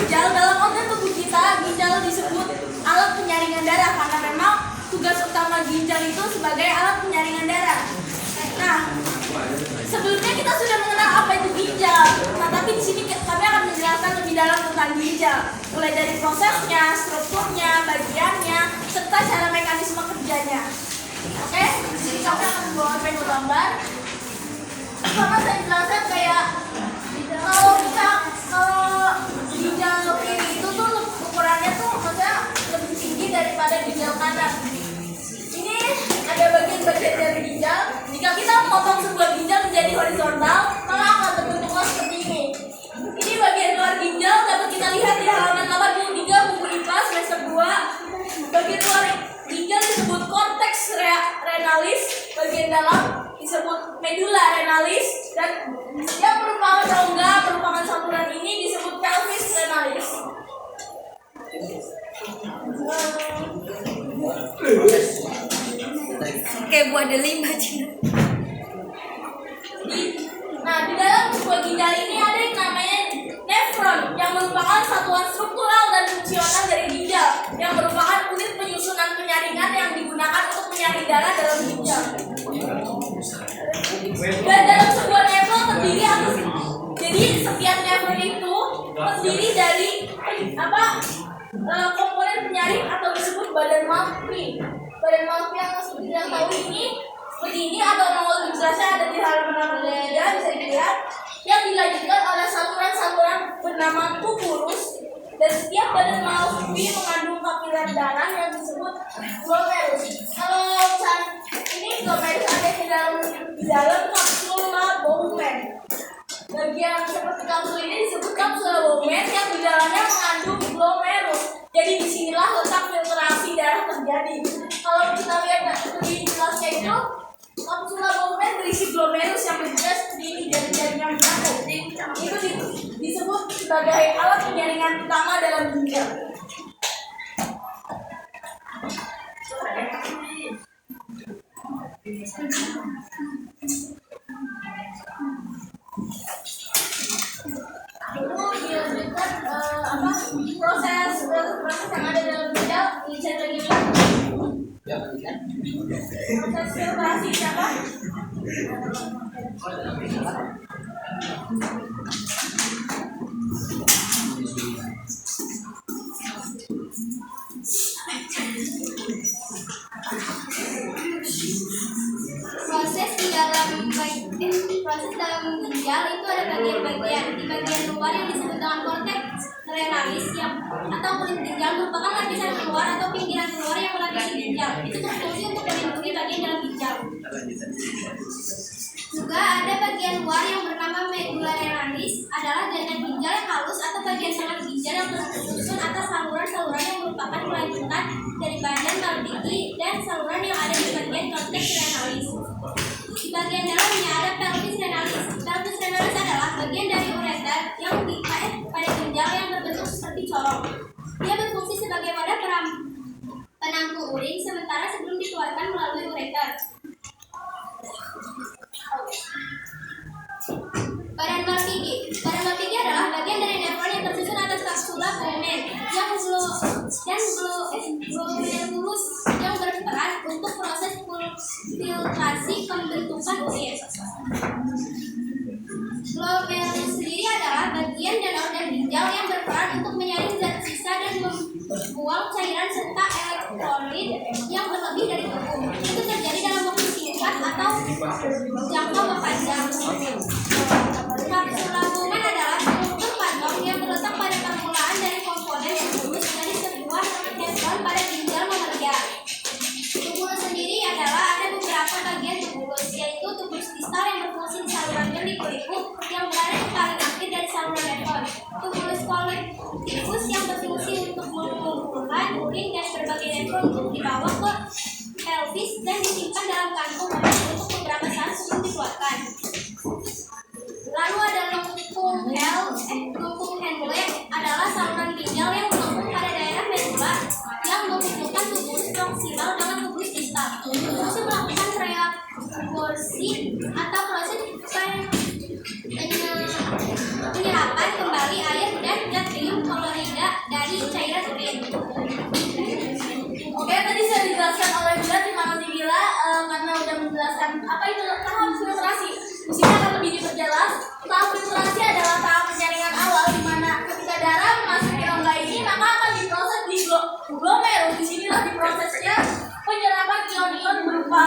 ginjal, dalam organ tubuh kita, ginjal disebut alat penyaringan darah karena memang tugas utama ginjal itu sebagai alat penyaringan darah. Nah, sebelumnya kita sudah mengenal apa itu ginjal. Nah, tapi di sini kami akan menjelaskan lebih dalam tentang ginjal, mulai dari prosesnya, strukturnya, bagiannya, serta cara mekanisme kerjanya. Oke, di sini kami akan membawa panel gambar. Sama saya jelaskan kayak kalau ginjal kiri itu tuh ukurannya tuh maksudnya lebih tinggi daripada ginjal kanan. Ini ada bagian-bagian dari ginjal. Jika kita memotong sebuah ginjal menjadi horizontal, maka akan terbentuklah seperti ini. Ini bagian luar ginjal dapat kita lihat di halaman 83 buku IPA semester 2. Bagian luar ginjal disebut cortex renalis, bagian dalam disebut medulla renalis, dan yang merupakan rongga merupakan saluran ini disebut pelvis renalis. Oke, buat delima aja. Di dalam sebuah ginjal ini ada yang namanya nefron yang merupakan satuan struktural dan fungsional dari ginjal yang merupakan unit penyusunan penyaringan yang digunakan untuk menyaring darah dalam ginjal. Dan dalam sebuah nefron terdiri atas, jadi setiap nefron itu terdiri dari komponen penyaring atau disebut badan Maltby. Badan Maltby yang seperti yang tahu ini begini atau nomor lebih jelasnya ada di halaman 63 bisa dilihat, yang dilanjutkan oleh saluran-saluran bernama tubulus, dan setiap badan Maltby mengandung kapiler darah yang disebut glomerus. Kalau ini glomerus ada di dalam kapsula Bowman. Bagian seperti kapsul ini disebut kapsula Bowman yang di dalamnya mengandung glomerus. Jadi disinilah letak filtrasi darah terjadi. Kalau kita lihat lebih jelasnya itu, kapsula Bowman berisi glomerus yang berjelas seperti ini, jari-jarinya mencakup. Itu disebut sebagai alat penyaringan utama dalam ginjal. Lalu dilanjutkan proses yang ada dalam ginjal, bisa lagi proses filtrasi siapa? Proses dalam ginjal itu ada bagian-bagian. Di bagian luar yang disebut dengan cortex renalis atau kulit ginjal merupakan lapisan keluar atau pinggiran keluar yang melapisi ginjal. Itu berfungsi untuk melindungi bagian dalam ginjal. Juga ada bagian luar yang bernama medulla renalis, adalah jaringan ginjal yang halus atau bagian tengah ginjal yang tersusun atas saluran-saluran yang merupakan kelanjutan dari badan Maltby dan saluran yang ada di bagian cortex renalis. Di bagian dalamnya ada pelvis renalis. Pelvis renalis adalah bagian dari ureter yang pada ginjal yang berbentuk seperti corong. Dia berfungsi sebagai wadah penampung urin sementara sebelum dikeluarkan melalui ureter. Badan Maltby adalah bagian dari nefron yang tersusun atas kapsula Bowman yang glomerulus yang berperan untuk proses filtrasi pembentukan urin. Glomerulus sendiri adalah bagian dan organ ginjal yang berperan untuk menyaring zat sisa dan membuang cairan serta elektrolit yang berlebih dari tubuh. Itu terjadi dalam waktu singkat atau jangka panjang. Kapsula Bowman adalah struktur patung yang terletak pada permulaan dari komponen tubulus dari sebuah nefron pada ginjal memergia. Tubulus sendiri adalah ada beberapa bagian tubulus, yaitu tubulus distal yang berfungsi di saluran kuliku yang berada di paling akhir dari saluran nefron. Tubulus collecticus yang berfungsi untuk mengumpulkan urin dan berbagai nefron untuk dibawa ke pelvis dan disimpan dalam kantung untuk beberapa saat sebelum dikeluarkan. dijelaskan oleh Bila. Terima kasih Bila karena udah menjelaskan apa itu tahap filtrasi. Di sini akan lebih diperjelas. Tahap filtrasi adalah tahap penyaringan awal di mana ketika darah memasuki rongga ini maka akan diproses di glomerulus. Di sinilah diprosesnya penyerapan ion-ion berupa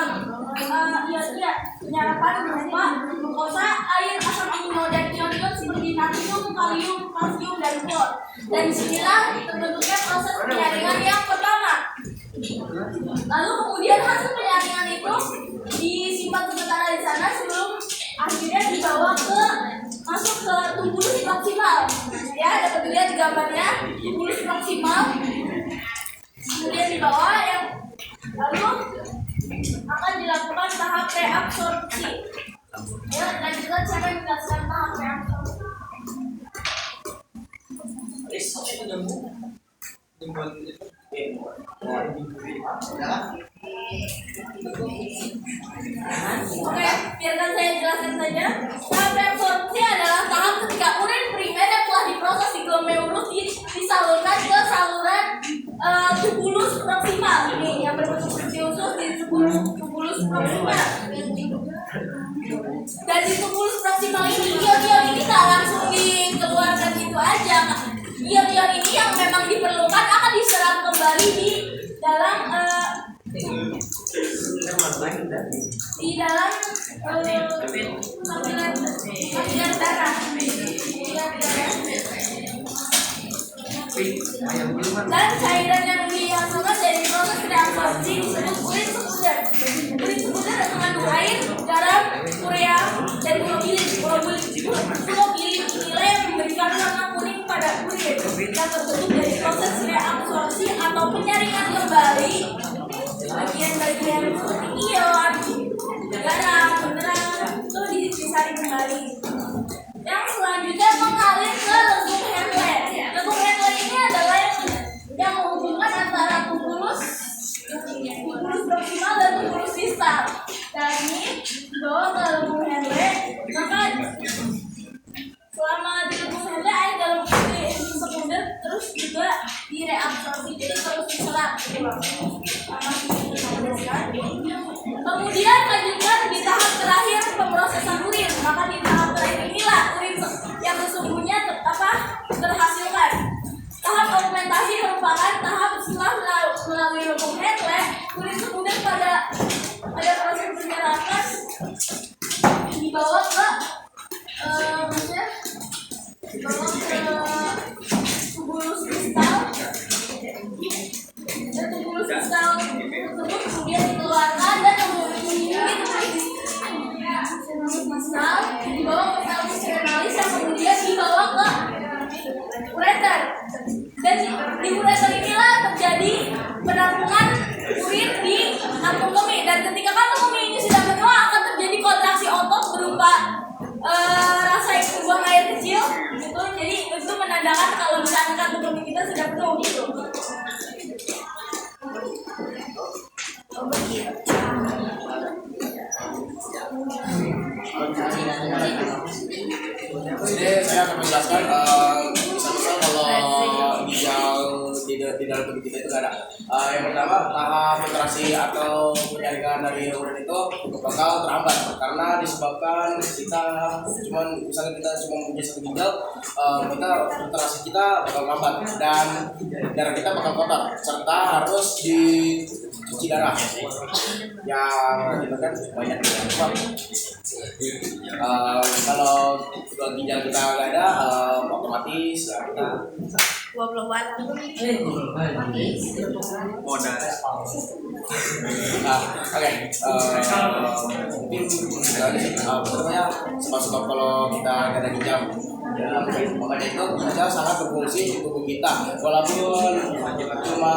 penyerapan berupa glukosa, air, asam amino dan ion-ion seperti natrium, kalium, kalsium dan klor. Dan disinilah terbentuknya proses penyaringan yang pertama. Lalu kemudian hasil penyaringan itu disimpan sementara di sana sebelum akhirnya dibawa masuk ke tubulus proksimal. Ya, dapat dilihat di gambarnya tubulus proksimal. Kemudian dibawa yang lalu akan dilakukan tahap reabsorpsi. Ya, lanjutkan siapa yang menjelaskan tahap reabsorpsi? Oke, biarkan saya jelaskan saja. Tahap reabsorpsi adalah tahap ketika urin primer yang telah diproses di glomerulus disalurkan ke saluran tubulus proksimal. Ini yang berbentuk seperti usus di tubulus proksimal. Dan di tubulus proksimal ini ion-ion ini tak langsung dikeluarkan gitu aja. Ion-ion ini yang memang diperlukan akan diserap kembali di dalam saluran darah. Dan cairan yang dihasilkan dari proses reabsorpsi disebut urin sekunder. Urin sekunder mengandung air, garam, urea, dan globulin inilah yang memberikan warna kuning pada urin yang terbentuk dari proses reabsorpsi atau penyaringan kembali bagian-bagian seperti ion, garam, mineral itu disaring kembali. Yang selanjutnya mengalir ke lengkung Henle. Lengkung Henle ini adalah yang menghubungkan antara tubulus proksimal dan tubulus distal. Dan ini dibawa ke lengkung Henle. Maka selama di lengkung Henle air dalam urin sekunder terus juga direabsorpsi, jadi terus diserap. Kemudian lanjutkan di tahap terakhir pemrosesan urin. Maka di tahap terakhir inilah urin yang sesungguhnya terhasilkan. Tahap augmentasi merupakan tahap setelah melalui lengkung Henle, urin sekunder pada proses penyerapan dibawa ke tubulus distal. Dan tubulus distal tersebut kemudian dikeluarkan dan dibawa ke pelvis renalis yang kemudian dibawa ke ureter. Dan di ureter inilah terjadi penampungan urin di kantung kemih. Dan ketika kantung kemih ini sudah penuh akan terjadi kontraksi otot berupa rasa buang air kecil gitu. Jadi itu menandakan kalau misalnya kantung kemih kita sudah penuh gitu. Jadi saya akan menjelaskan misal kalau ginjal di dalam tubuh kita itu ada. Yang pertama tahap filtrasi atau penyaringan dari urin itu bakal terhambat karena disebabkan kita misalnya kita cuma punya satu ginjal, kita filtrasi kita bakal lambat dan darah kita bakal kotor serta harus dicuci darah yang itu kan banyak kalau dua ginjal kita nggak ada, otomatis kita 20 watt. modal. Oke, mungkin sebenarnya sebab kalau kita nggak ada ginjal, makanya itu ginjal sangat berfungsi di tubuh kita. Walaupun cuma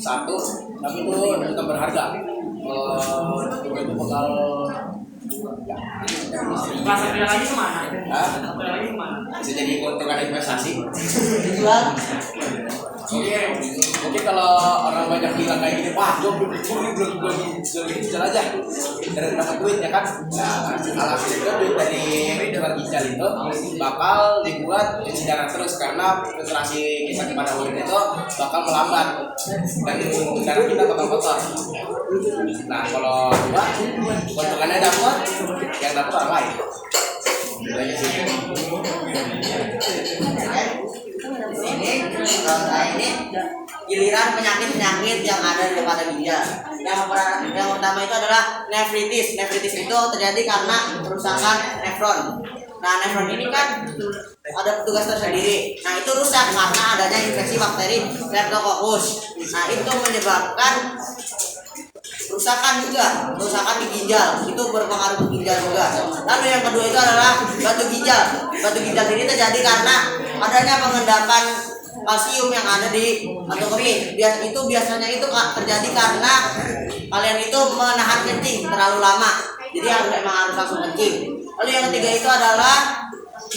satu, tapi itu tetap berharga. Itu bakal Rasa pilih lagi kemana? bisa jadi keuntungan investasi. Dijual. Mungkin kalau orang banyak bilang kayak gini, wah gue belum ginjal aja dari dapat duit ya kan. Nah, alhasil itu duit dari jual ginjal itu bakal dibuat cuci darah terus karena filtrasi kita kepada urin itu bakal melambat dan darah kita bakal kotor. Nah kalau dua keuntungannya dapat, yang dapat orang lain. Itu aja sih. Ini giliran penyakit-penyakit yang ada pada ginjal. Yang pertama itu adalah nefritis. Nefritis itu terjadi karena kerusakan nefron. Nah, nefron ini kan ada petugas tersendiri. Nah, itu rusak karena adanya infeksi bakteri Streptococcus. Nah, itu menyebabkan kerusakan di ginjal. Itu berpengaruh ke ginjal juga. Lalu yang kedua itu adalah batu ginjal. Batu ginjal ini terjadi karena adanya pengendapan kalsium yang ada di atau kemih. Biasanya itu terjadi karena kalian itu menahan kencing terlalu lama. Jadi memang harus langsung kencing. Lalu yang ketiga itu adalah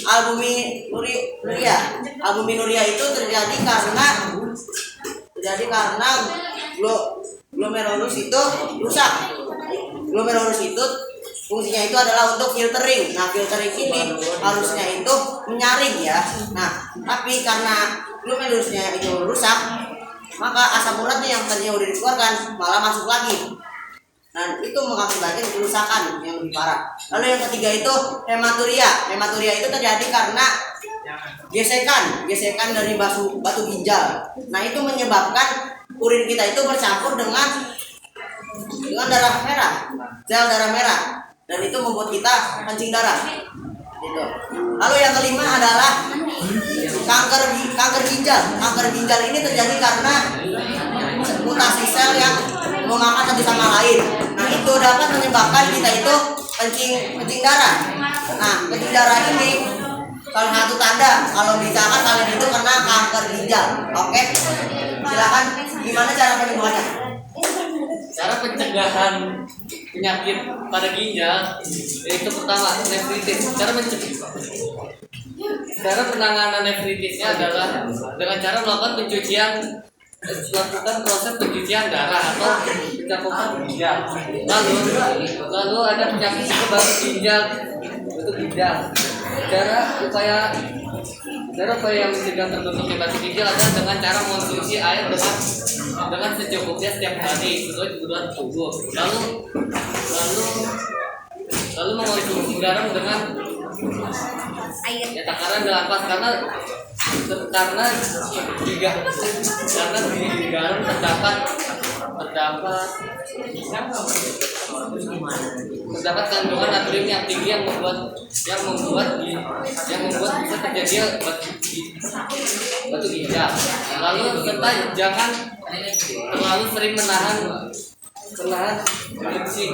albuminuria. Albuminuria itu terjadi karena glomerulus itu rusak. Glomerulus itu fungsinya itu adalah untuk filtering. Nah, filtering ini harusnya itu menyaring ya. Nah, tapi karena glomerulusnya itu rusak, maka asam uratnya yang tadinya udah dikeluarkan malah masuk lagi. Nah, itu mengakibatkan kerusakan yang lebih parah. Lalu yang ketiga itu hematuria. Hematuria itu terjadi karena gesekan dari batu ginjal. Nah, itu menyebabkan urin kita itu bercampur dengan darah merah, sel darah merah, dan itu membuat kita kencing darah. Gitu. Lalu yang kelima adalah kanker ginjal. Kanker ginjal ini terjadi karena mutasi sel yang memakan satu sama lain. Nah, itu dapat menyebabkan kita itu kencing darah. Nah, kencing darah ini salah satu tanda kalau misalkan kalian itu kena kanker ginjal. Oke, silakan. Gimana cara penyembuhannya? Cara pencegahan penyakit pada ginjal yaitu pertama nefritis. Cara penanganan nefritisnya adalah dengan cara melakukan proses pencucian darah atau pencakupan ginjal. Lalu ada penyakit baru ginjal, itu ginjal. Cara upaya mencegah terbentuknya batu ginjal adalah dengan cara mengonsumsi air dengan secukupnya setiap hari sesuai kebutuhan tubuh. Lalu mengonsumsi garam dengan takaran 8 karena di garam terdapat kandungan natrium yang tinggi yang membuat bisa terjadi batu ginjal. Lalu kita jangan terlalu sering menahan kencing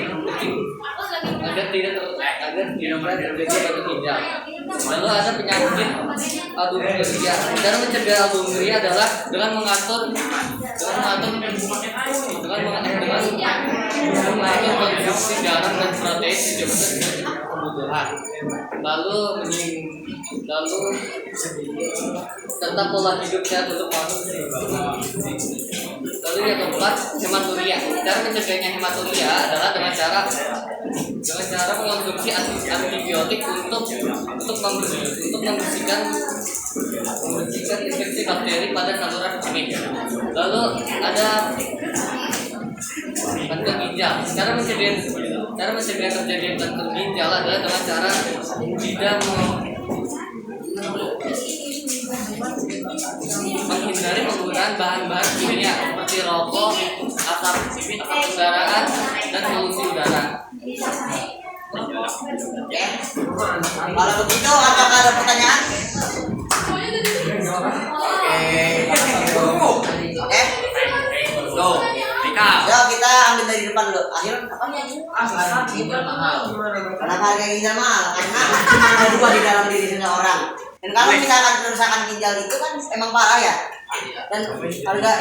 agar tidak terjadi batu ginjal. Lalu ada penyakit albuminuria. Cara mencegah albuminuria adalah dengan mengatur konsumsi garam dan protein sesuai kebutuhan. Lalu serta pola hidup sehat untuk manusia. Lalu yang keempat, hematuria. Cara mencegahnya hematuria adalah dengan cara mengonsumsi antibiotik untuk membersihkan infeksi bakteri pada saluran kemih. Lalu ada kanker ginjal. Cara mencegah terjadinya kanker ginjal adalah dengan cara tidak menghindari penggunaan bahan-bahan kimia seperti rokok, asap kendaraan, dan polusi udara. Kalau begitu, apakah ada pertanyaan? Oke. Yo, kita ambil dari depan dulu. Akhirnya apa nih? Kenapa harga ginjal mahal? Karena ada dua di dalam diri seseorang. Dan kalau misalkan kerusakan ginjal itu kan emang parah ya, dan harga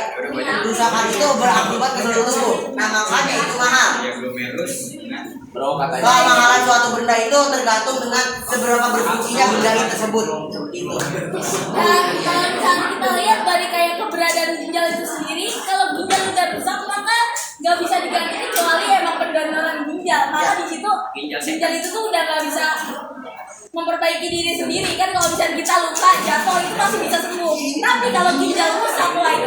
kerusakan itu berakibat ke seluruh tubuh. Nah makanya itu mahal. Bro katanya. Kemahalan suatu benda itu tergantung dengan seberapa berfungsinya benda itu tersebut. Seperti itu. Dan kalau misalnya kita lihat dari kayak keberadaan ginjal itu sendiri, kalau ginjal udah rusak maka nggak bisa diganti kecuali emang pendonoran ginjal. Maka di situ ginjal itu tuh udah nggak bisa memperbaiki diri sendiri kan. Kalau misalnya kita luka jatuh itu masih bisa sembuh, tapi kalau ginjal rusak wah itu